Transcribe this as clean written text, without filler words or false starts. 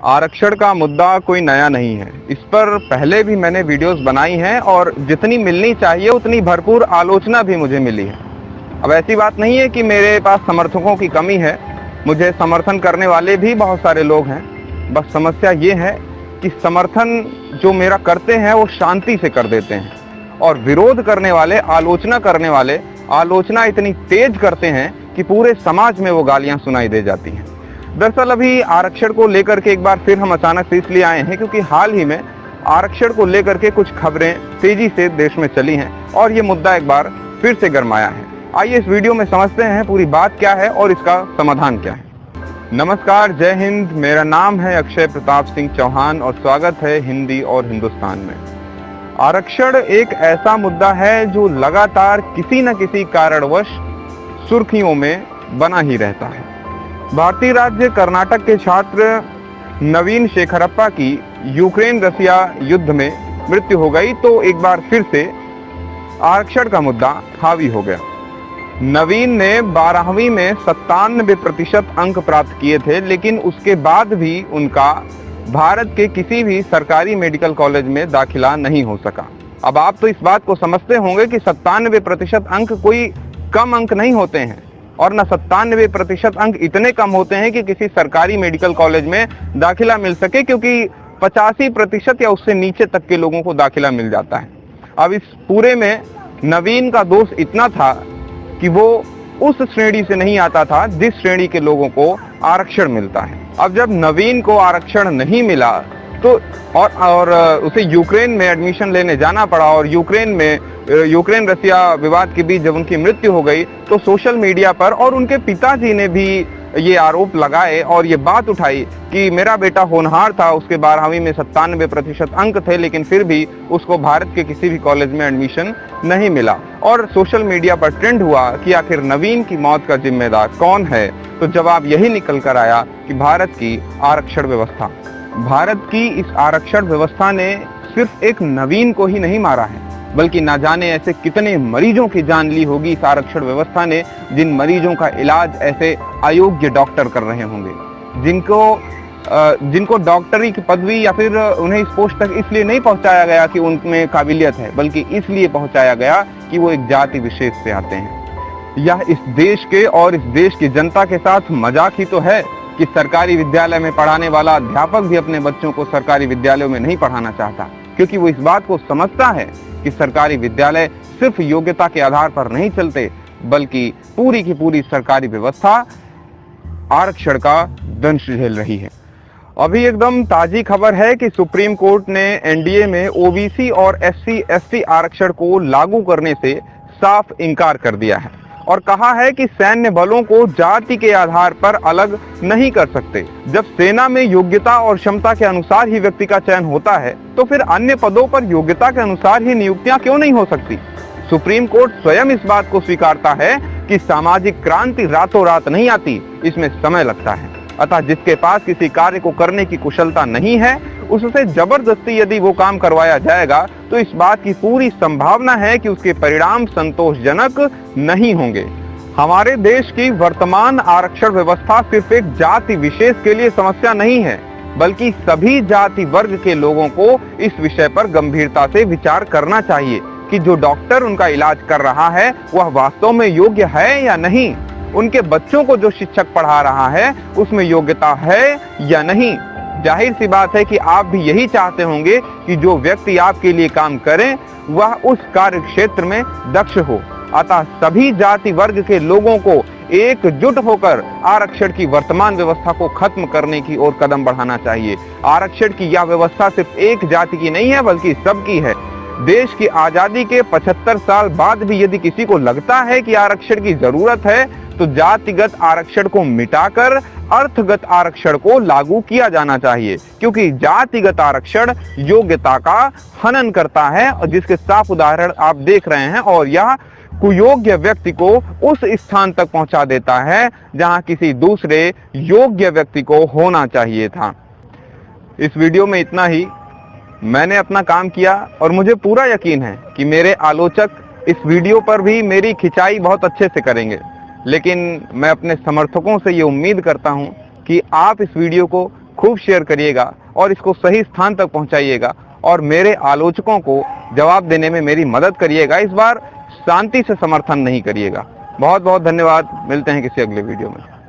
आरक्षण का मुद्दा कोई नया नहीं है। इस पर पहले भी मैंने वीडियोस बनाई हैं और जितनी मिलनी चाहिए उतनी भरपूर आलोचना भी मुझे मिली है। अब ऐसी बात नहीं है कि मेरे पास समर्थकों की कमी है, मुझे समर्थन करने वाले भी बहुत सारे लोग हैं। बस समस्या ये है कि समर्थन जो मेरा करते हैं वो शांति से कर देते हैं और विरोध करने वाले, आलोचना करने वाले आलोचना इतनी तेज करते हैं कि पूरे समाज में वो गालियां सुनाई दे जाती हैं। दरअसल अभी आरक्षण को लेकर के एक बार फिर हम अचानक से इसलिए आए हैं क्योंकि हाल ही में आरक्षण को लेकर के कुछ खबरें तेजी से देश में चली हैं और ये मुद्दा एक बार फिर से गरमाया है। आइए इस वीडियो में समझते हैं पूरी बात क्या है और इसका समाधान क्या है। नमस्कार, जय हिंद। मेरा नाम है अक्षय प्रताप सिंह चौहान और स्वागत है हिंदी और हिंदुस्तान में। आरक्षण एक ऐसा मुद्दा है जो लगातार किसी न किसी कारणवश सुर्खियों में बना ही रहता है। भारतीय राज्य कर्नाटक के छात्र नवीन शेखरप्पा की यूक्रेन रसिया युद्ध में मृत्यु हो गई तो एक बार फिर से आरक्षण का मुद्दा हावी हो गया। नवीन ने 12वीं में 97% अंक प्राप्त किए थे, लेकिन उसके बाद भी उनका भारत के किसी भी सरकारी मेडिकल कॉलेज में दाखिला नहीं हो सका। अब आप तो इस बात को समझते होंगे कि 97% अंक कोई कम अंक नहीं होते हैं और न 97% अंक इतने कम होते हैं कि किसी सरकारी मेडिकल कॉलेज में दाखिला मिल सके, क्योंकि 85% या उससे नीचे तक के लोगों को दाखिला मिल जाता है। अब इस पूरे में नवीन का दोष इतना था कि वो उस श्रेणी से नहीं आता था जिस श्रेणी के लोगों को आरक्षण मिलता है। अब जब नवीन को आरक्षण नहीं मिला तो और उसे यूक्रेन में एडमिशन लेने जाना पड़ा और यूक्रेन रसिया विवाद के बीच जब उनकी मृत्यु हो गई तो सोशल मीडिया पर और उनके पिताजी ने भी ये आरोप लगाए और ये बात उठाई कि मेरा बेटा होनहार था, उसके 12वीं में 97% अंक थे, लेकिन फिर भी उसको भारत के किसी भी कॉलेज में एडमिशन नहीं मिला। और सोशल मीडिया पर ट्रेंड हुआ कि आखिर नवीन की मौत का जिम्मेदार कौन है। तो जवाब यही निकल कर आया कि भारत की आरक्षण व्यवस्था। भारत की इस आरक्षण व्यवस्था ने सिर्फ एक नवीन को ही नहीं मारा है, बल्कि ना जाने ऐसे कितने मरीजों की जान ली होगी इस आरक्षण व्यवस्था ने, जिन मरीजों का इलाज ऐसे अयोग्य डॉक्टर कर रहे होंगे, जिनको डॉक्टरी की पदवी या फिर उन्हें इस पोस्ट तक इसलिए नहीं पहुंचाया गया कि उनमें काबिलियत है, बल्कि इसलिए पहुंचाया गया कि वो एक जाति विशेष से आते हैं। यह इस देश के और इस देश की जनता के साथ मजाक ही तो है कि सरकारी विद्यालय में पढ़ाने वाला अध्यापक भी अपने बच्चों को सरकारी विद्यालयों में नहीं पढ़ाना चाहता, क्योंकि वो इस बात को समझता है कि सरकारी विद्यालय सिर्फ योग्यता के आधार पर नहीं चलते, बल्कि पूरी की पूरी सरकारी व्यवस्था आरक्षण का दंश झेल रही है। अभी एकदम ताजी खबर है कि सुप्रीम कोर्ट ने एनडीए में ओबीसी और SC/ST आरक्षण को लागू करने से साफ इनकार कर दिया है और कहा है कि सैन्य बलों को जाति के आधार पर अलग नहीं कर सकते। जब सेना में योग्यता और क्षमता के अनुसार ही व्यक्ति का चयन होता है तो फिर अन्य पदों पर योग्यता के अनुसार ही नियुक्तियां क्यों नहीं हो सकती। सुप्रीम कोर्ट स्वयं इस बात को स्वीकारता है कि सामाजिक क्रांति रातों रात नहीं आती, इसमें समय लगता है। अतः जिसके पास किसी कार्य को करने की कुशलता नहीं है, उससे जबरदस्ती यदि वो काम करवाया जाएगा तो इस बात की पूरी संभावना है कि उसके परिणाम संतोषजनक नहीं होंगे। हमारे देश की वर्तमान आरक्षण व्यवस्था सिर्फ एक जाति विशेष के लिए समस्या नहीं है, बल्कि सभी जाति वर्ग के लोगों को इस विषय पर गंभीरता से विचार करना चाहिए कि जो डॉक्टर उनका इलाज कर रहा है वह वास्तव में योग्य है या नहीं। उनके बच्चों को जो शिक्षक पढ़ा रहा है उसमें योग्यता है या नहीं। जाहिर सी बात है कि आप भी यही चाहते होंगे कि जो व्यक्ति आपके लिए काम करे वह उस कार्य क्षेत्र में दक्ष हो। अतः सभी जाति वर्ग के लोगों को एकजुट होकर आरक्षण की वर्तमान व्यवस्था को खत्म करने की ओर कदम बढ़ाना चाहिए। आरक्षण की यह व्यवस्था सिर्फ एक जाति की नहीं है, बल्कि सबकी है। देश की आजादी के 75 साल बाद भी यदि किसी को लगता है कि आरक्षण की जरूरत है तो जातिगत आरक्षण को मिटाकर अर्थगत आरक्षण को लागू किया जाना चाहिए, क्योंकि जातिगत आरक्षण योग्यता का हनन करता है और जिसके साफ उदाहरण आप देख रहे हैं, और यह कुयोग्य व्यक्ति को उस स्थान तक पहुंचा देता है जहां किसी दूसरे योग्य व्यक्ति को होना चाहिए था। इस वीडियो में इतना ही। मैंने अपना काम किया और मुझे पूरा यकीन है कि मेरे आलोचक इस वीडियो पर भी मेरी खिंचाई बहुत अच्छे से करेंगे, लेकिन मैं अपने समर्थकों से ये उम्मीद करता हूं कि आप इस वीडियो को खूब शेयर करिएगा और इसको सही स्थान तक पहुंचाइएगा और मेरे आलोचकों को जवाब देने में मेरी मदद करिएगा। इस बार शांति से समर्थन नहीं करिएगा। बहुत बहुत धन्यवाद। मिलते हैं किसी अगले वीडियो में।